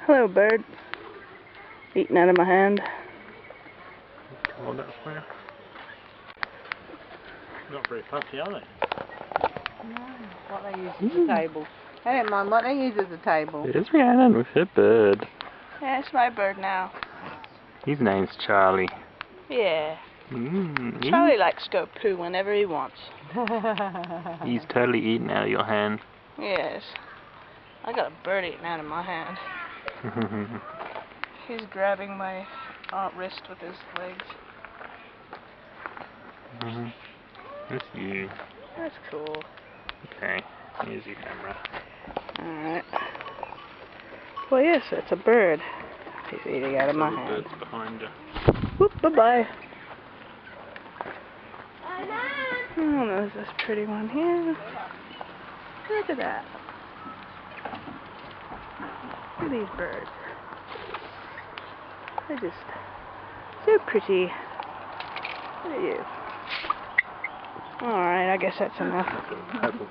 Hello, bird. Eating out of my hand. Hold that for you. Not very fussy, are they? No, what they use as a table. I don't mind what they use as a table. There's Rhiannon with her bird. Yeah, it's my bird now. His name's Charlie. Yeah. Charlie likes to go poo whenever he wants. He's totally eating out of your hand. Yes. I got a bird eating out of my hand. He's grabbing my wrist with his legs. That's you. That's cool. Okay, here's your camera. Alright. Well, yes, that's a bird. He's eating out of my hand. The bird's behind you. Whoop, bye-bye. Oh, there's this pretty one here. Look at that. Look at these birds. They're just so pretty. Look at you. Alright, I guess that's enough.